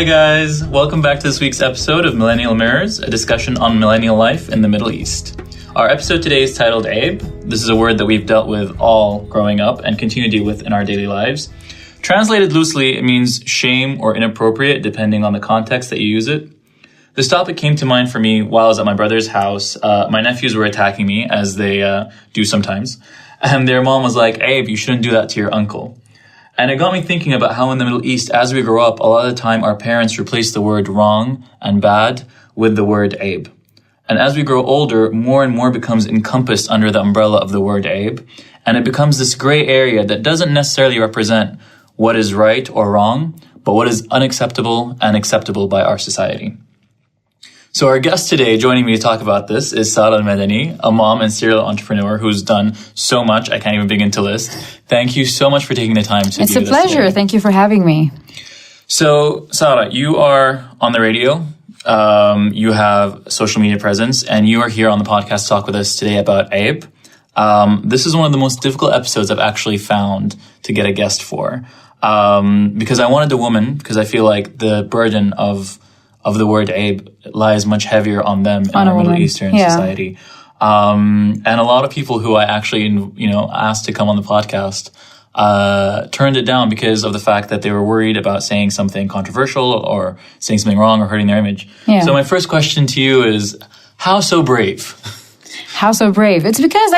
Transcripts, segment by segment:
Hi guys, welcome back to this week's episode of Millennial Mirrors, a discussion on millennial life in the Middle East. Our episode today is titled Aib. This is a word that we've dealt with all growing up and continue to deal with in our daily lives. Translated loosely, it means shame or inappropriate depending on the context that you use it. This topic came to mind for me while I was at my brother's house. My nephews were attacking me, as they do sometimes. And their mom was like, Abe, you shouldn't do that to your uncle. And it got me thinking about how in the Middle East, as we grow up, a lot of the time our parents replace the word wrong and bad with the word Abe. And as we grow older, more and more becomes encompassed under the umbrella of the word Abe. And it becomes this gray area that doesn't necessarily represent what is right or wrong, but what is unacceptable and acceptable by our society. So our guest today joining me to talk about this is Sara Al Madani, a mom and serial entrepreneur who's done so much I can't even begin to list. Thank you so much for taking the time to do this. It's a pleasure. Today. Thank you for having me. So Sara, you are on the radio, you have social media presence, and you are here on the podcast to talk with us today about Abe. This is one of the most difficult episodes I've actually found to get a guest for, because I wanted a woman, because I feel like the burden of the word Abe lies much heavier on them in our Middle Eastern society. And a lot of people who I actually, asked to come on the podcast, turned it down because of the fact that they were worried about saying something controversial or saying something wrong or hurting their image. Yeah. So my first question to you is, how so brave? How so brave? It's because,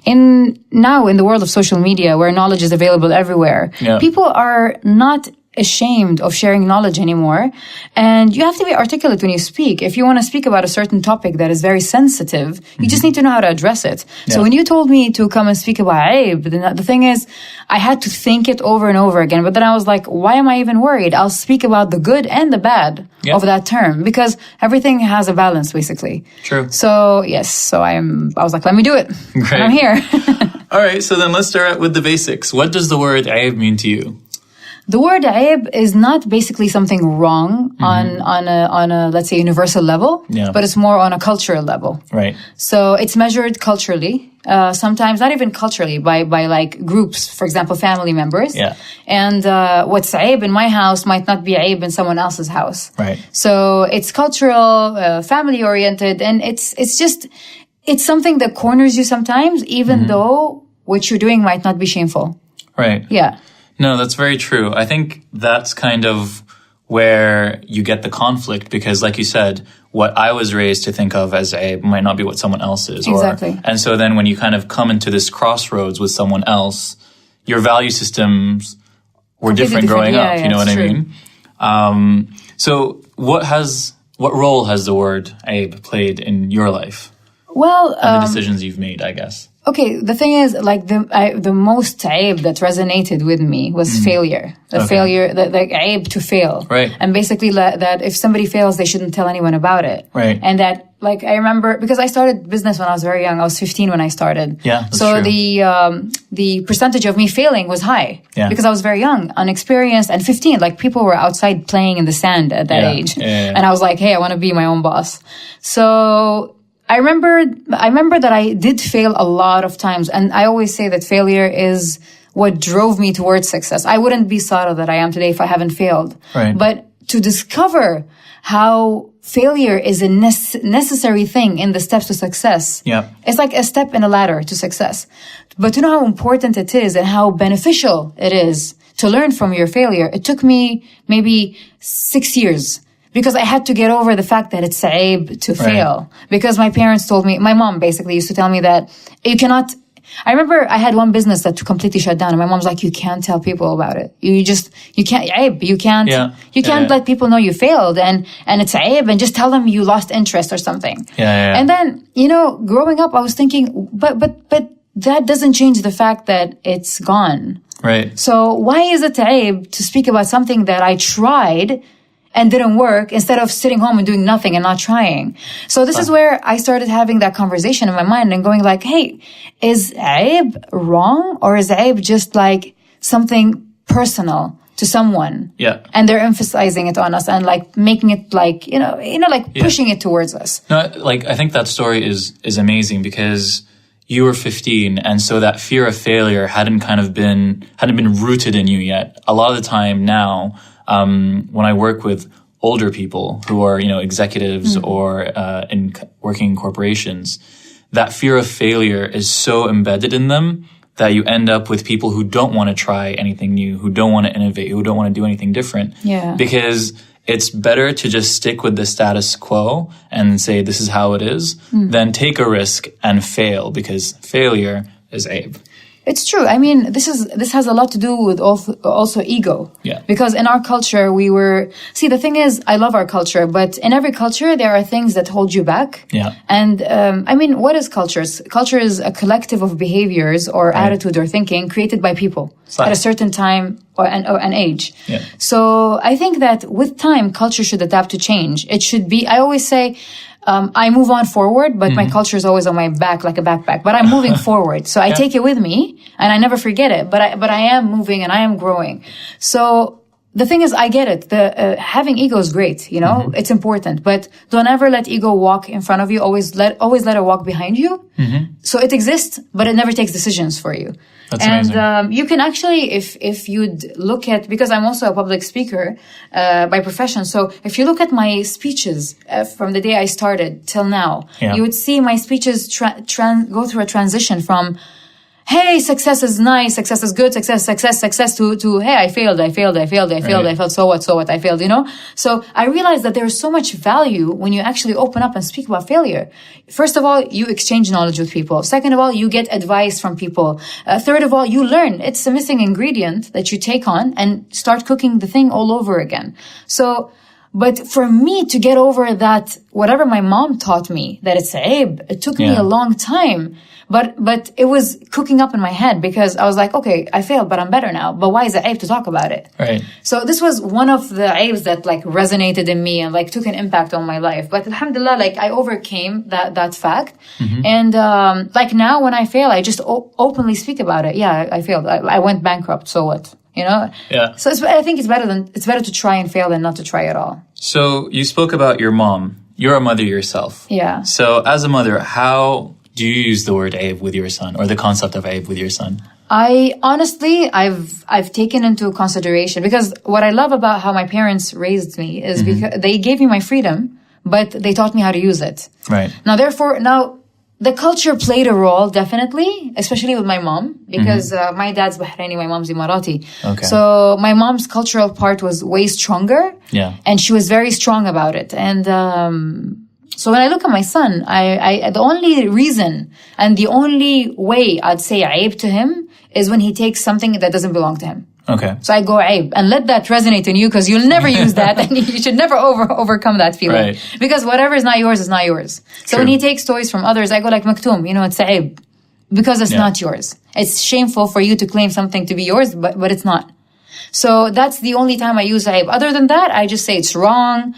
in the world of social media where knowledge is available everywhere, people are not ashamed of sharing knowledge anymore. And you have to be articulate when you speak. If you want to speak about a certain topic that is very sensitive, you just need to know how to address it. Yeah. So when you told me to come and speak about Abe, the thing is, I had to think it over and over again. But then I was like, why am I even worried? I'll speak about the good and the bad of that term, because everything has a balance, basically. True. So yes, I was like, let me do it. Great. And I'm here. All right. So then let's start with the basics. What does the word Abe mean to you? The word Aib is not basically something wrong on a let's say universal level, but it's more on a cultural level. Right. So it's measured culturally, sometimes not even culturally, by like groups, for example, family members. Yeah. And what's Aib in my house might not be Aib in someone else's house. Right. So it's cultural, family oriented, and it's something that corners you sometimes, even though what you're doing might not be shameful. Right. Yeah. No, that's very true. I think that's kind of where you get the conflict, because like you said, what I was raised to think of as Abe might not be what someone else is. Exactly. And so then when you kind of come into this crossroads with someone else, your value systems were different growing up. You know what I mean? So what role has the word Abe played in your life? Well, and the decisions you've made, I guess. Okay, the thing is, like, the most Aib that resonated with me was failure. Failure, the Aib to fail. Right. And basically that if somebody fails, they shouldn't tell anyone about it. Right. And that, like, I remember, because I started business when I was very young. I was 15 when I started. Yeah, that's so true. the percentage of me failing was high. Yeah. Because I was very young, unexperienced, and 15. Like, people were outside playing in the sand at that age. Yeah. And I was like, hey, I want to be my own boss. So I remember that I did fail a lot of times, and I always say that failure is what drove me towards success. I wouldn't be Sara that I am today if I haven't failed. Right. But to discover how failure is a necessary thing in the steps to success. Yeah. It's like a step in a ladder to success. But to know how important it is and how beneficial it is to learn from your failure, it took me maybe 6 years. Because I had to get over the fact that it's Aib to fail. Because my parents told me, my mom basically used to tell me that you cannot, I remember I had one business that completely shut down, and my mom's like, you can't tell people about it. You can't, Aib, you can't let people know you failed, and it's Aib, and just tell them you lost interest or something. Yeah. And then, growing up, I was thinking, but that doesn't change the fact that it's gone. Right. So why is it Aib to speak about something that I tried and didn't work, instead of sitting home and doing nothing and not trying? So this is where I started having that conversation in my mind and going like, hey, is Aib wrong, or is Aib just like something personal to someone? Yeah. And they're emphasizing it on us and like making it like, pushing it towards us. No, like, I think that story is amazing, because you were 15, and so that fear of failure hadn't been rooted in you yet. A lot of the time now, when I work with older people who are, executives or working in corporations, that fear of failure is so embedded in them that you end up with people who don't want to try anything new, who don't want to innovate, who don't want to do anything different. Yeah. Because it's better to just stick with the status quo and say this is how it is than take a risk and fail, because failure is Abe. It's true. I mean, this has a lot to do with also ego. Yeah. Because in our culture, the thing is, I love our culture, but in every culture, there are things that hold you back. Yeah. And, what is culture? Culture is a collective of behaviors or attitude or thinking created by people at a certain time or an age. Yeah. So I think that with time, culture should adapt to change. It should be, I always say, I move on forward, but my culture is always on my back like a backpack. But I'm moving forward, so I take it with me, and I never forget it. But I am moving and I am growing. So the thing is, I get it. Having ego is great, it's important. But don't ever let ego walk in front of you. Always let it walk behind you. So it exists, but it never takes decisions for you. That's amazing. You can actually, if you'd look at, because I'm also a public speaker by profession, so if you look at my speeches from the day I started till now, you would see my speeches go through a transition from, hey, success is nice, success is good, success to hey, I failed, so what, I failed, So I realized that there's so much value when you actually open up and speak about failure. First of all, you exchange knowledge with people. Second of all, you get advice from people. Third of all, you learn. It's a missing ingredient that you take on and start cooking the thing all over again. So, but for me to get over that, whatever my mom taught me, that it's Abe, it took me a long time. But it was cooking up in my head because I was like, okay, I failed, but I'm better now. But why is it Abe to talk about it? Right. So this was one of the Abes that resonated in me and took an impact on my life. But alhamdulillah, I overcame that fact. And now when I fail, I just openly speak about it. Yeah, I failed. I went bankrupt. So what? Yeah. So I think it's better to try and fail than not to try at all. So you spoke about your mom. You're a mother yourself. Yeah. So as a mother, how do you use the word Abe with your son, or the concept of Abe with your son? I've taken into consideration, because what I love about how my parents raised me is because they gave me my freedom, but they taught me how to use it. Right. Now, the culture played a role, definitely, especially with my mom, because my dad's Bahraini, my mom's Emirati. Okay. So my mom's cultural part was way stronger. Yeah. And she was very strong about it. And, so when I look at my son, the only reason and the only way I'd say Abe to him is when he takes something that doesn't belong to him. Okay. So I go Abe, and let that resonate in you, because you'll never use that, and you should never overcome that feeling. Right. Because whatever is not yours is not yours. So when he takes toys from others, I go Maktoum, it's Abe, because it's not yours. It's shameful for you to claim something to be yours, but it's not. So that's the only time I use Aib. Other than that, I just say it's wrong.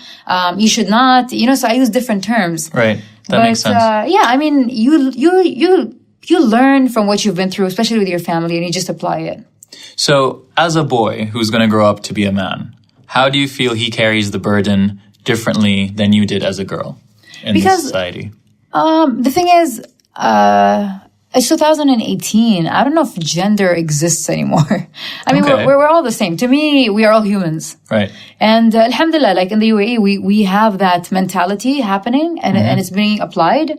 You should not, so I use different terms. Right. That makes sense. You learn from what you've been through, especially with your family, and you just apply it. So as a boy who's going to grow up to be a man, how do you feel he carries the burden differently than you did as a girl in this society? The thing is, it's 2018. I don't know if gender exists anymore. I mean, we're all the same. To me, we are all humans. Right. And alhamdulillah, in the UAE, we have that mentality happening, and it's being applied.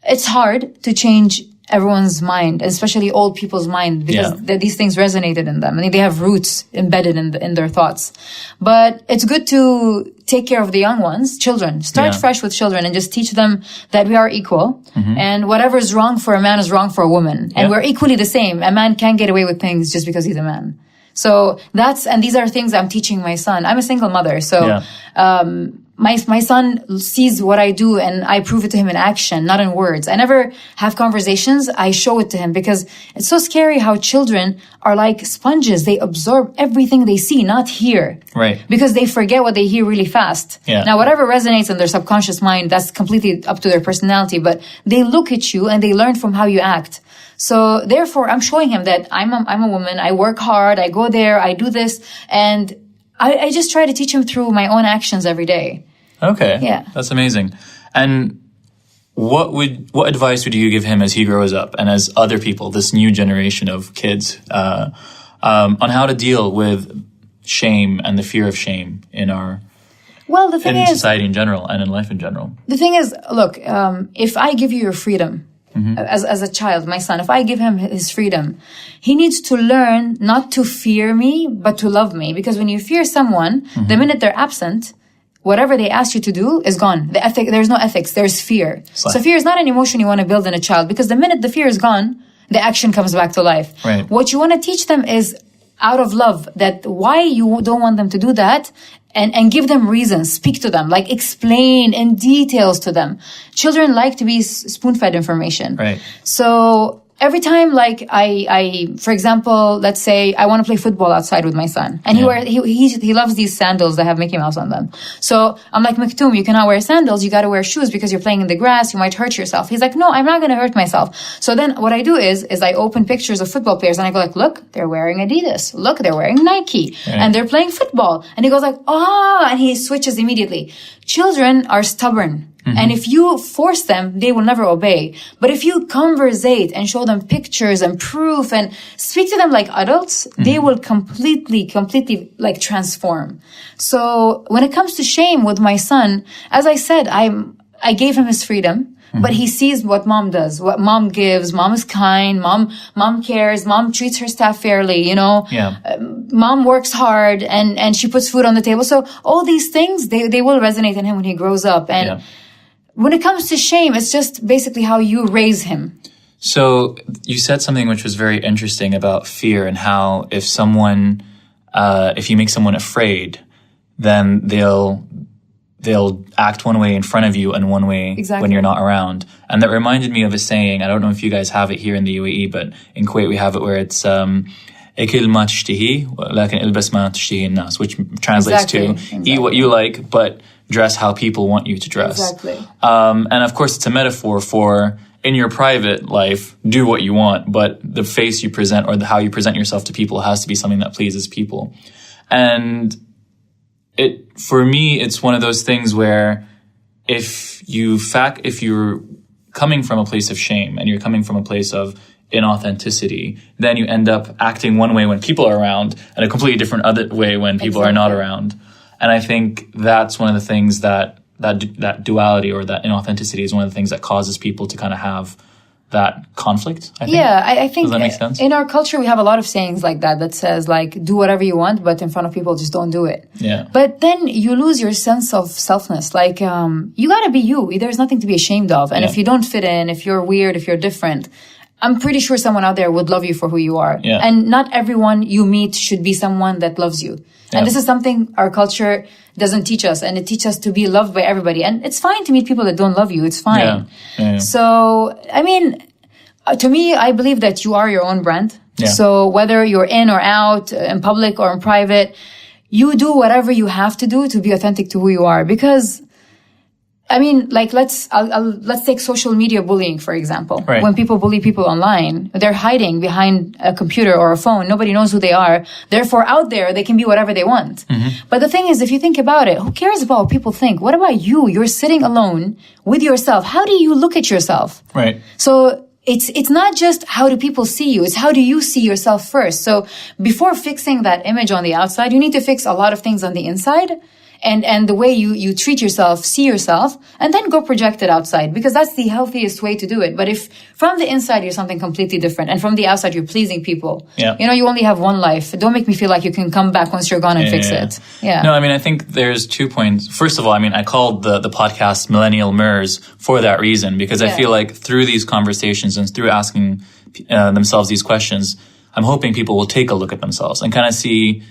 It's hard to change everyone's mind, especially old people's mind, because these things resonated in them. I mean, they have roots embedded in their thoughts. But it's good to take care of the young ones, children. Start fresh with children and just teach them that we are equal. And whatever is wrong for a man is wrong for a woman. And we're equally the same. A man can't get away with things just because he's a man. So and these are things I'm teaching my son. I'm a single mother. So, my son sees what I do, and I prove it to him in action, not in words. I never have conversations. I show it to him, because it's so scary how children are like sponges. They absorb everything they see, not hear. Right. Because they forget what they hear really fast. Yeah. Now, whatever resonates in their subconscious mind, that's completely up to their personality. But they look at you and they learn from how you act. So therefore, I'm showing him that I'm a woman. I work hard. I go there. I do this. And I just try to teach him through my own actions every day. Okay. Yeah. That's amazing. And what advice would you give him as he grows up, and as other people, this new generation of kids, on how to deal with shame and the fear of shame in the thing is, society in general and in life in general. The thing is, look, if I give you your freedom, as a child, my son, if I give him his freedom, he needs to learn not to fear me, but to love me. Because when you fear someone, the minute they're absent, whatever they ask you to do is gone. There's no ethics, there's fear. So fear is not an emotion you want to build in a child, because the minute the fear is gone, the action comes back to life. Right. What you want to teach them is out of love, that why you don't want them to do that, and give them reasons, speak to them, like explain in details to them. Children like to be spoon-fed information. Right. So every time, like I, for example, let's say I want to play football outside with my son, and he loves these sandals that have Mickey Mouse on them. So I'm like, Maktoum, you cannot wear sandals. You got to wear shoes because you're playing in the grass. You might hurt yourself. He's like, no, I'm not going to hurt myself. So then what I do is I open pictures of football players and I go like, look, they're wearing Adidas. Look, they're wearing Nike, and they're playing football. And he goes like, and he switches immediately. Children are stubborn. And if you force them, they will never obey. But if you conversate and show them pictures and proof and speak to them like adults, they will completely like transform. So when it comes to shame with my son, as I said, I gave him his freedom, but he sees what mom does, what mom gives. Mom is kind. Mom cares. Mom treats her staff fairly, you know. Yeah. Mom works hard and she puts food on the table. So all these things, they will resonate in him when he grows up. And when it comes to shame, it's just basically how you raise him. So you said something which was very interesting about fear, and how if you make someone afraid, then they'll act one way in front of you and one way when you're not around. And that reminded me of a saying. I don't know if you guys have it here in the UAE, but in Kuwait we have it where it's اكل ما تشتهي لكن البس ما تشتهي الناس, which translates to eat what you like, but dress how people want you to dress. Exactly. And of course, it's a metaphor for in your private life, do what you want, but the face you present or how you present yourself to people has to be something that pleases people. And for me, it's one of those things where if you're coming from a place of shame and you're coming from a place of inauthenticity, then you end up acting one way when people are around and a completely different other way when people are not around. And I think that's one of the things that duality or that inauthenticity is one of the things that causes people to kind of have that conflict, I think. Yeah, I think Does that make sense? In our culture, we have a lot of sayings like that says, like, do whatever you want, but in front of people, just don't do it. Yeah. But then you lose your sense of selfness. Like, you gotta be you. There's nothing to be ashamed of. And if you don't fit in, if you're weird, if you're different, I'm pretty sure someone out there would love you for who you are. Yeah. And not everyone you meet should be someone that loves you. And this is something our culture doesn't teach us. And it teaches us to be loved by everybody. And it's fine to meet people that don't love you. It's fine. Yeah. So, I mean, to me, I believe that you are your own brand. Yeah. So whether you're in or out, in public or in private, you do whatever you have to do to be authentic to who you are. Because I mean, like, let's take social media bullying, for example. Right. When people bully people online, they're hiding behind a computer or a phone. Nobody knows who they are. Therefore, out there, they can be whatever they want. Mm-hmm. But the thing is, if you think about it, who cares about what people think? What about you? You're sitting alone with yourself. How do you look at yourself? Right. So it's not just how do people see you, it's how do you see yourself first. So before fixing that image on the outside, you need to fix a lot of things on the inside. And the way you treat yourself, see yourself, and then go project it outside, because that's the healthiest way to do it. But if from the inside you're something completely different, and from the outside you're pleasing people, you only have one life. Don't make me feel like you can come back once you're gone and fix it. Yeah. No, I mean, I think there's 2 points. First of all, I mean, I called the podcast Millennial Mirrors for that reason, because I feel like through these conversations and through asking themselves these questions, I'm hoping people will take a look at themselves and kind of see,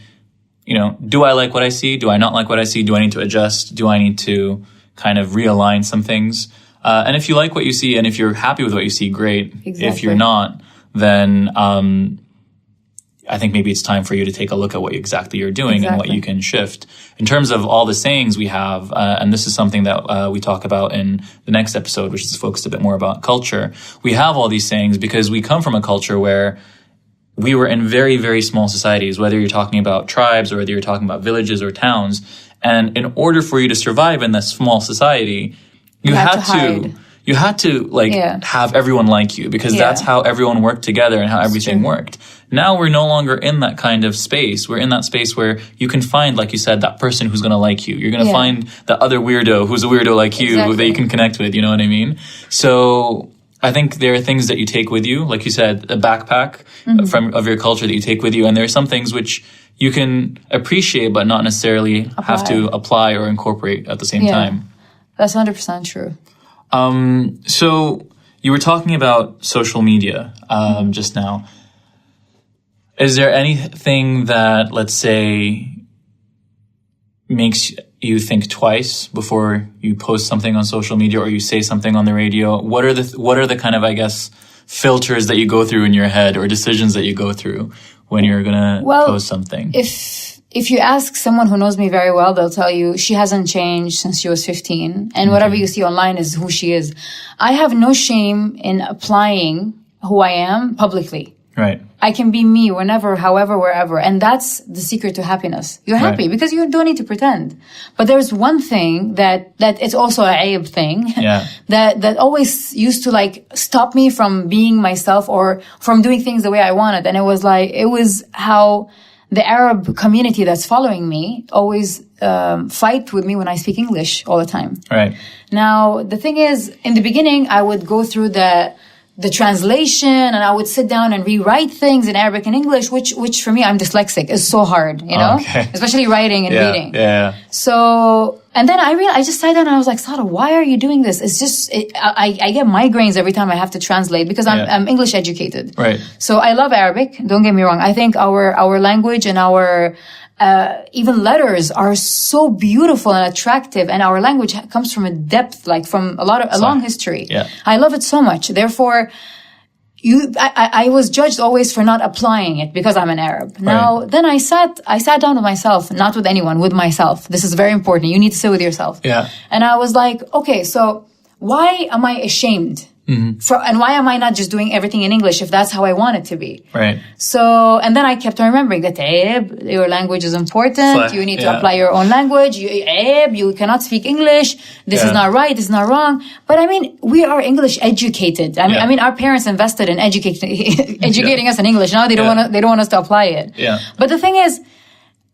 do I like what I see? Do I not like what I see? Do I need to adjust? Do I need to kind of realign some things? And if you like what you see and if you're happy with what you see, great. Exactly. If you're not, then I think maybe it's time for you to take a look at what exactly you're doing and what you can shift. In terms of all the sayings we have, and this is something that we talk about in the next episode, which is focused a bit more about culture. We have all these sayings because we come from a culture where we were in very, very small societies, whether you're talking about tribes or whether you're talking about villages or towns. And in order for you to survive in that small society, you had you had to have everyone like you because that's how everyone worked together and how everything worked. Now we're no longer in that kind of space. We're in that space where you can find, like you said, that person who's going to like you. You're going to find the other weirdo who's a weirdo like you that you can connect with. You know what I mean? So I think there are things that you take with you, like you said, a backpack of your culture that you take with you. And there are some things which you can appreciate but not necessarily have to apply or incorporate at the same time. That's 100% true. So you were talking about social media just now. Is there anything that, let's say, makes you think twice before you post something on social media or you say something on the radio? What are the kind of, I guess, filters that you go through in your head or decisions that you go through when you're gonna post something? If you ask someone who knows me very well, they'll tell you she hasn't changed since she was 15, and whatever you see online is who she is. I have no shame in applying who I am publicly. Right. I can be me whenever, however, wherever. And that's the secret to happiness. You're happy because you don't need to pretend. But there's one thing that it's also a aib thing. that always used to stop me from being myself or from doing things the way I wanted. And it was how the Arab community that's following me always fight with me when I speak English all the time. Right. Now, the thing is, in the beginning, I would go through the translation and I would sit down and rewrite things in Arabic and English, which for me, I'm dyslexic, is so hard, you know, especially writing and reading. Yeah. So, and then I just sat down and I was like, Sara, why are you doing this? It's just, I get migraines every time I have to translate because I'm English educated. Right. So I love Arabic. Don't get me wrong. I think our language and our, even letters are so beautiful and attractive, and our language comes from a depth, from a long history. Yeah. I love it so much. Therefore, I was judged always for not applying it because I'm an Arab. Now, then I sat down with myself, not with anyone, with myself. This is very important. You need to sit with yourself. Yeah. And I was like, okay, so why am I ashamed? And why am I not just doing everything in English if that's how I want it to be? Right. So, and then I kept on remembering that, your language is important. You need to apply your own language. You cannot speak English. This is not right. This is not wrong. But I mean, we are English educated. I mean, our parents invested in educating us in English. Now they don't want us to apply it. Yeah. But the thing is,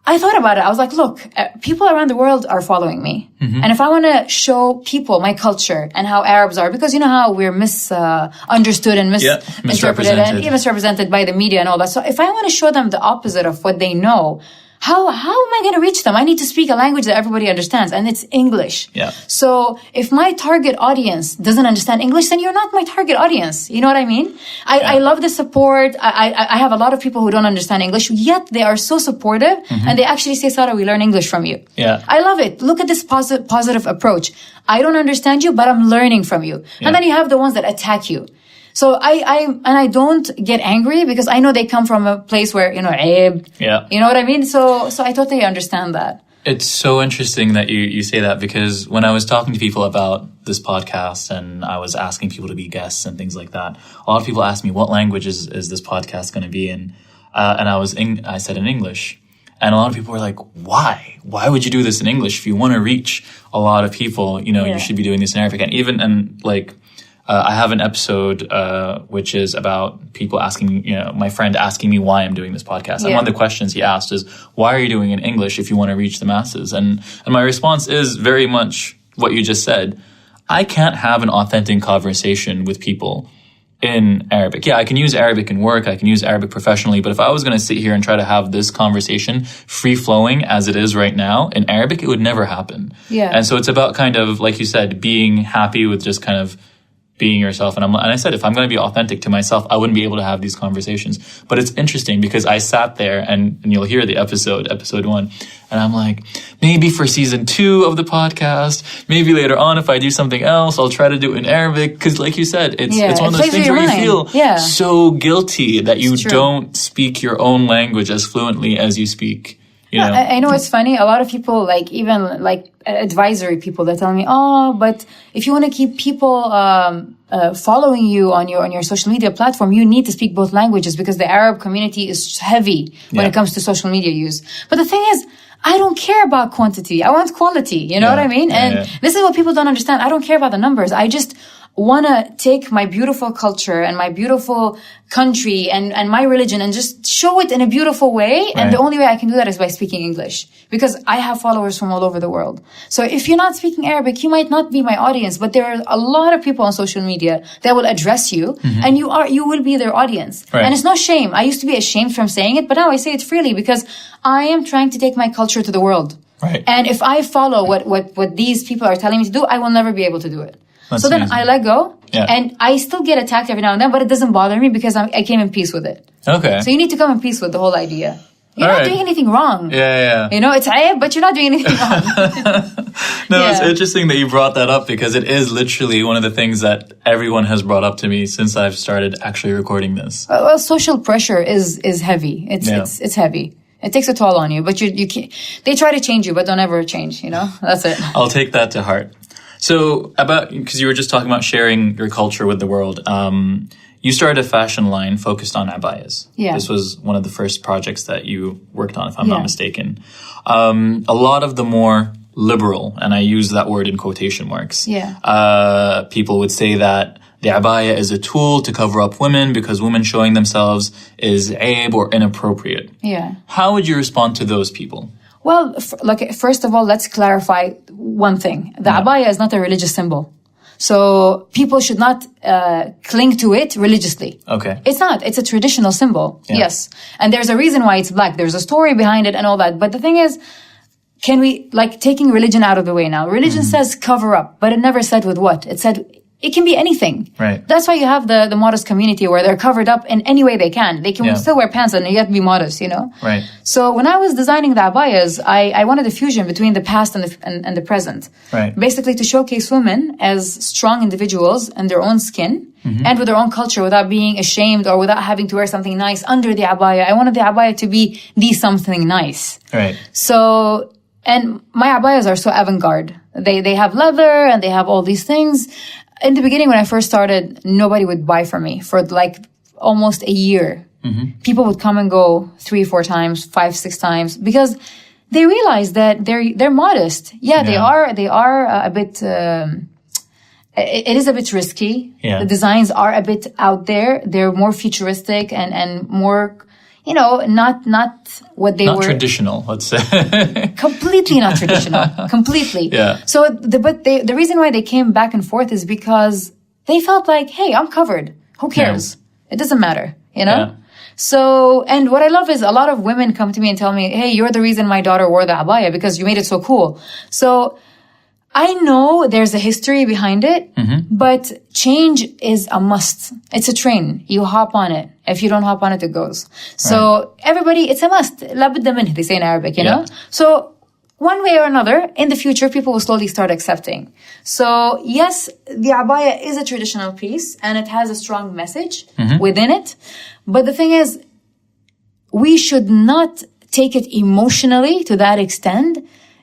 I thought about it. I was like, look, people around the world are following me. And if I want to show people my culture and how Arabs are, because you know how we're misunderstood and misinterpreted and even misrepresented by the media and all that. So if I want to show them the opposite of what they know, how am I going to reach them? I need to speak a language that everybody understands, and it's English. Yeah. So if my target audience doesn't understand English, then you're not my target audience. You know what I mean? I love the support. I have a lot of people who don't understand English, yet they are so supportive, and they actually say, Sara, we learn English from you. Yeah. I love it. Look at this positive approach. I don't understand you, but I'm learning from you. And then you have the ones that attack you. So I don't get angry because I know they come from a place where, aib. Yeah. You know what I mean? So I totally understand that. It's so interesting that you say that, because when I was talking to people about this podcast and I was asking people to be guests and things like that, a lot of people asked me, what language is this podcast going to be in? And I said in English. And a lot of people were like, why? Why would you do this in English? If you want to reach a lot of people, you should be doing this in Arabic. And I have an episode which is about people asking, my friend asking me why I'm doing this podcast. And one of the questions he asked is, why are you doing it in English if you want to reach the masses? And my response is very much what you just said. I can't have an authentic conversation with people in Arabic. Yeah, I can use Arabic in work. I can use Arabic professionally. But if I was going to sit here and try to have this conversation free-flowing as it is right now in Arabic, it would never happen. Yeah. And so it's about kind of, like you said, being happy with just kind of being yourself. And I said, if I'm going to be authentic to myself, I wouldn't be able to have these conversations. But it's interesting because I sat there and you'll hear the episode 1, and I'm like, maybe for season 2 of the podcast, maybe later on, if I do something else, I'll try to do it in Arabic. Cause like you said, it's one of those things where you feel so guilty that you don't speak your own language as fluently as you speak. I know it's funny. A lot of people, even advisory people, that tell me, but if you want to keep people following you on your social media platform, you need to speak both languages because the Arab community is heavy when it comes to social media use. But the thing is, I don't care about quantity. I want quality. You know what I mean? And this is what people don't understand. I don't care about the numbers. want to take my beautiful culture and my beautiful country and my religion and just show it in a beautiful way. Right. And the only way I can do that is by speaking English, because I have followers from all over the world. So if you're not speaking Arabic, you might not be my audience, but there are a lot of people on social media that will address you, and you will be their audience. Right. And it's no shame. I used to be ashamed from saying it, but now I say it freely because I am trying to take my culture to the world. Right. And if I follow what these people are telling me to do, I will never be able to do it. That's so then amazing. I let go, Yeah. and I still get attacked every now and then, but it doesn't bother me because I came in peace with it. Okay. So you need to come in peace with the whole idea. You're All not right. doing anything wrong. Yeah. You know, it's ayib, but you're not doing anything wrong. No, it's Yeah. interesting that you brought that up, because it is literally one of the things that everyone has brought up to me since I've started actually recording this. Well, social pressure is heavy. It's heavy. It takes a toll on you, but you can't, they try to change you, but don't ever change, you know? That's it. I'll take that to heart. So because you were just talking about sharing your culture with the world, you started a fashion line focused on abayas. Yeah. This was one of the first projects that you worked on, if I'm Yeah. not mistaken. A lot of the more liberal, and I use that word in quotation marks, people would say that the abaya is a tool to cover up women because women showing themselves is aib or inappropriate. Yeah. How would you respond to those people? Well, first of all, let's clarify one thing. The abaya is not a religious symbol. So people should not cling to it religiously. Okay. It's not. It's a traditional symbol. Yeah. Yes. And there's a reason why it's black. There's a story behind it and all that. But the thing is, can we, taking religion out of the way now? Religion says cover up, but it never said with what. It said it can be anything. Right. That's why you have the modest community where they're covered up in any way they can. They can still wear pants and yet be modest, you know? Right. So when I was designing the abayas, I wanted a fusion between the past and the present. Right. Basically to showcase women as strong individuals in their own skin and with their own culture without being ashamed or without having to wear something nice under the abaya. I wanted the abaya to be the something nice. Right. So, and my abayas are so avant-garde. They have leather and they have all these things. In the beginning, when I first started, nobody would buy from me for almost a year. People would come and go 3, 4 times, 5, 6 times because they realized that they're modest. Yeah, they are a bit, it is a bit risky. Yeah. The designs are a bit out there. They're more futuristic and more, not what they Not were. traditional, let's say. Completely not traditional. Completely. Yeah. So, the reason why they came back and forth is because they felt like, hey, I'm covered. Who cares? It doesn't matter, you know? Yeah. So, and what I love is a lot of women come to me and tell me, hey, you're the reason my daughter wore the abaya because you made it so cool. So, I know there's a history behind it, but change is a must. It's a train. You hop on it. If you don't hop on it, it goes. So everybody, it's a must. La budda minh, they say in Arabic, you know? So one way or another, in the future, people will slowly start accepting. So yes, the abaya is a traditional piece and it has a strong message within it. But the thing is, we should not take it emotionally to that extent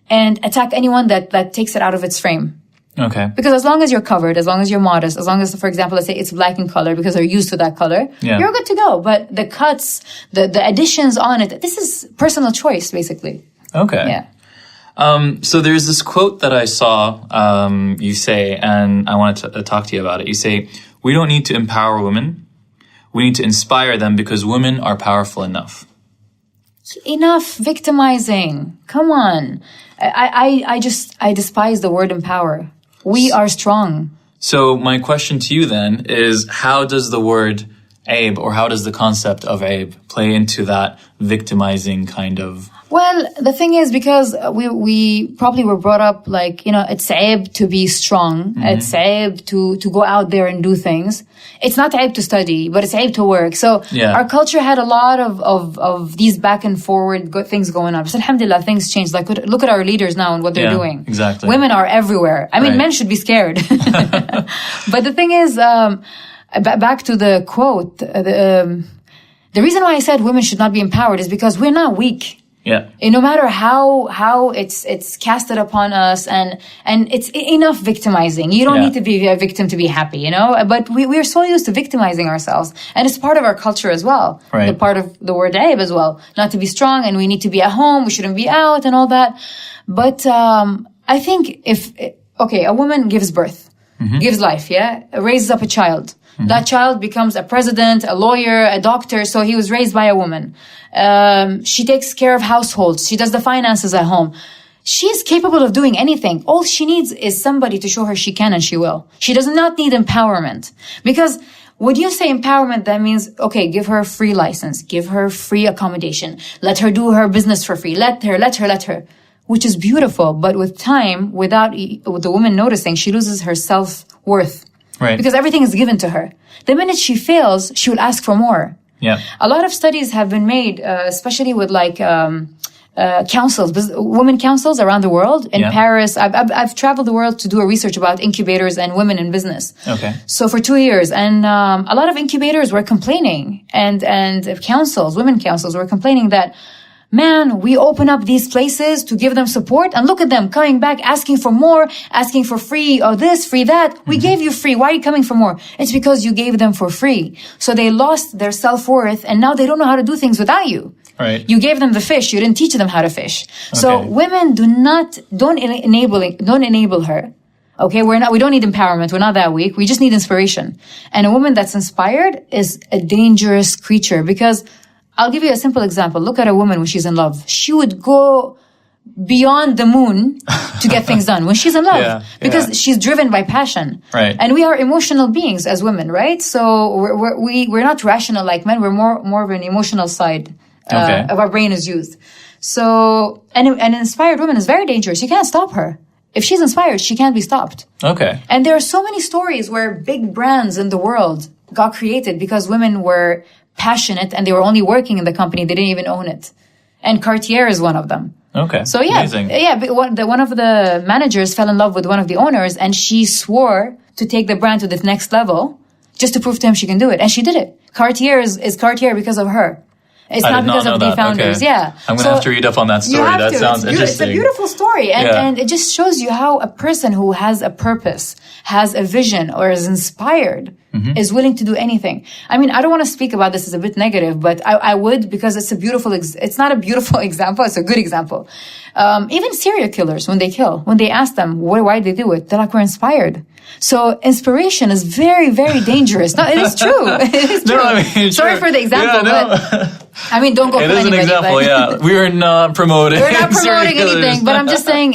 and attack anyone that takes it out of its frame. Okay. Because as long as you're covered, as long as you're modest, as long as, for example, let's say it's black in color because they're used to that color, you're good to go. But the cuts, the additions on it, this is personal choice, basically. Okay. Yeah. So there's this quote that I saw you say, and I wanted to talk to you about it. You say, we don't need to empower women. We need to inspire them because women are powerful enough. Enough victimizing. Come on. I despise the word empower. We are strong. So my question to you then is, how does the word aib, or how does the concept of aib play into that victimizing kind of? Well, the thing is, because we probably were brought up it's aib to be strong. It's aib to go out there and do things. It's not aib to study, but it's aib to work. So our culture had a lot of these back and forward good things going on. But alhamdulillah, things changed. Look at our leaders now and what they're doing. Exactly. Women are everywhere. I mean, men should be scared. But the thing is, back to the quote, the reason why I said women should not be empowered is because we're not weak. Yeah. And no matter how it's casted upon us and it's enough victimizing. You don't need to be a victim to be happy, you know? But we're so used to victimizing ourselves. And it's part of our culture as well. Right. The part of the word aib as well. Not to be strong and we need to be at home. We shouldn't be out and all that. But, I think a woman gives birth. gives life, raises up a child. That child becomes a president, a lawyer, a doctor. So he was raised by a woman. She takes care of households. She does the finances at home. She's capable of doing anything. All she needs is somebody to show her she can, and she will. She does not need empowerment. Because when you say empowerment, that means, okay, give her a free license, give her free accommodation, let her do her business for free, let her, which is beautiful. But with time, with the woman noticing, she loses her self-worth. Right. Because everything is given to her. The minute she fails, she will ask for more. Yeah. A lot of studies have been made, especially with councils, women councils around the world. In Paris, I've traveled the world to do a research about incubators and women in business. Okay. So for 2 years, and a lot of incubators were complaining, and councils, women councils, were complaining that, man, we open up these places to give them support, and look at them coming back, asking for more, asking for free or this, free that. We gave you free. Why are you coming for more? It's because you gave them for free. So they lost their self-worth, and now they don't know how to do things without you. Right. You gave them the fish. You didn't teach them how to fish. Okay. So women don't enable her. Okay. We don't need empowerment. We're not that weak. We just need inspiration. And a woman that's inspired is a dangerous creature, because I'll give you a simple example. Look at a woman when she's in love. She would go beyond the moon to get things done when she's in love, because she's driven by passion. Right. And we are emotional beings as women, right? So we're not rational like men. We're more of an emotional side of our brain is used. So, and an inspired woman is very dangerous. You can't stop her. If she's inspired, she can't be stopped. Okay. And there are so many stories where big brands in the world got created because women were passionate and they were only working in the company. They didn't even own it. And Cartier is one of them. Okay. So amazing. One of the managers fell in love with one of the owners, and she swore to take the brand to the next level just to prove to him she can do it. And she did it. Cartier is Cartier because of her. It's not because of the founders. Okay. Yeah. I'm going to have to read up on that story. That sounds interesting. It's a beautiful story. And it just shows you how a person who has a purpose, has a vision, or is inspired, is willing to do anything. I mean, I don't want to speak about this as a bit negative, but I would, because it's a beautiful, it's not a beautiful example. It's a good example. Even serial killers, when they ask them, why did they do it? They're like, we're inspired. So inspiration is very, very dangerous. No, it is true. It is true. No, I mean, sorry for the example, but I mean, don't go for anybody. It is an example, We are not promoting. We're not promoting anything, but I'm just saying,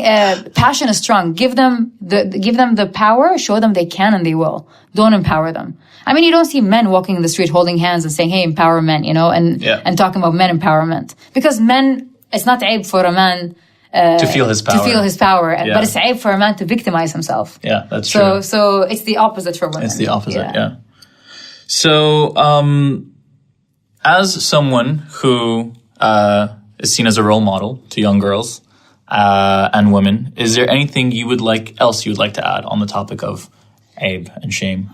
passion is strong. Give them the power, show them they can and they will. Don't empower them. I mean, you don't see men walking in the street holding hands and saying, hey, empower men, and talking about men empowerment. Because men, it's not aib for a man to feel his power. But it's aib for a man to victimize himself. Yeah, that's true. So it's the opposite for women. It's the opposite, yeah. So, as someone who is seen as a role model to young girls and women, is there anything else you would like to add on the topic of aib and shame?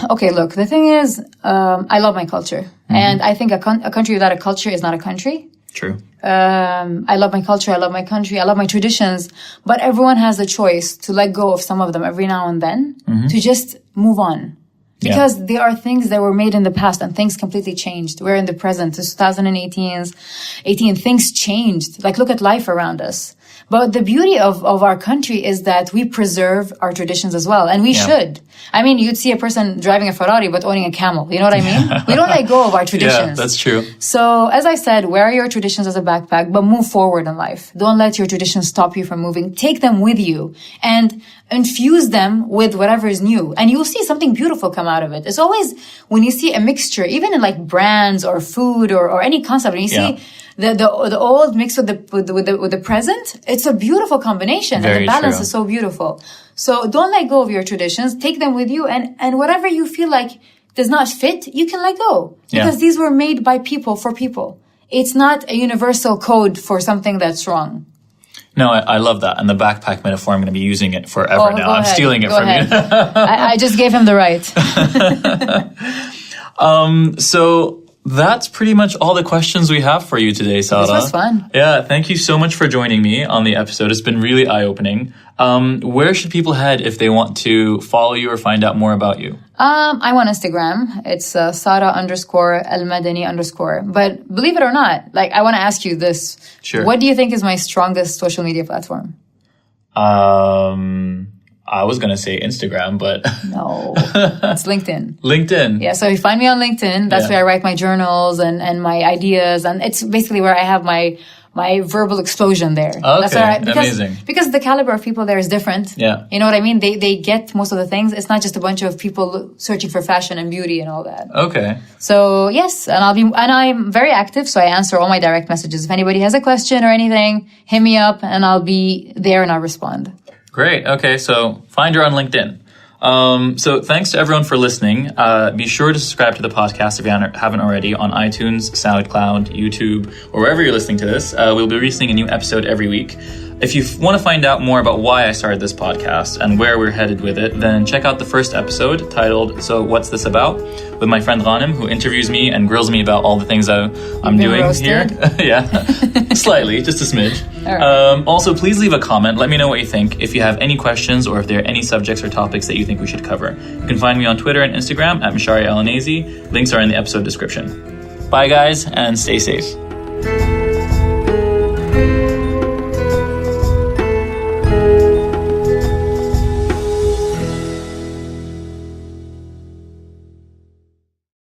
Okay, look, the thing is, I love my culture. And I think a country without a culture is not a country. True. I love my culture, I love my country, I love my traditions, but everyone has a choice to let go of some of them every now and then, to just move on. Because there are things that were made in the past and things completely changed. We're in the present. It's 2018. Things changed. Like, look at life around us. But the beauty of our country is that we preserve our traditions as well. And we should. I mean, you'd see a person driving a Ferrari but owning a camel. You know what I mean? We don't let go of our traditions. Yeah, that's true. So, as I said, wear your traditions as a backpack, but move forward in life. Don't let your traditions stop you from moving. Take them with you and infuse them with whatever is new. And you'll see something beautiful come out of it. It's always when you see a mixture, even in like brands or food or any concept, and you see the old mixed with the present, it's a beautiful combination. Very and the balance true. is so beautiful. So don't let go of your traditions. Take them with you, and whatever you feel like does not fit, you can let go. Because these were made by people for people. It's not a universal code for something that's wrong. No, I love that. And the backpack metaphor, I'm going to be using it forever now. I'm stealing it from you. I just gave him the right. So that's pretty much all the questions we have for you today, Sara. This was fun. Yeah, thank you so much for joining me on the episode. It's been really eye-opening. Where should people head if they want to follow you or find out more about you? I'm on Instagram. It's Sara _Al Madani_. But believe it or not, I want to ask you this. Sure. What do you think is my strongest social media platform? I was going to say Instagram, but... No, it's LinkedIn. LinkedIn. Yeah, so you find me on LinkedIn. That's where I write my journals and my ideas. And it's basically where I have my verbal explosion there. Okay, That's where amazing. Because the caliber of people there is different. Yeah. You know what I mean? They get most of the things. It's not just a bunch of people searching for fashion and beauty and all that. Okay. So yes, and I'm very active, so I answer all my direct messages. If anybody has a question or anything, hit me up and I'll be there and I'll respond. Great. Okay, so find her on LinkedIn. So thanks to everyone for listening. Be sure to subscribe to the podcast if you haven't already on iTunes, SoundCloud, YouTube, or wherever you're listening to this. We'll be releasing a new episode every week. If you want to find out more about why I started this podcast and where we're headed with it, then check out the first episode titled So What's This About? With my friend Ghanem, who interviews me and grills me about all the things I'm doing roasted? here. Yeah, slightly, just a smidge. All right. Also, please leave a comment. Let me know what you think. If you have any questions or if there are any subjects or topics that you think we should cover. You can find me on Twitter and Instagram at Mshari Alonaizy. Links are in the episode description. Bye, guys, and stay safe.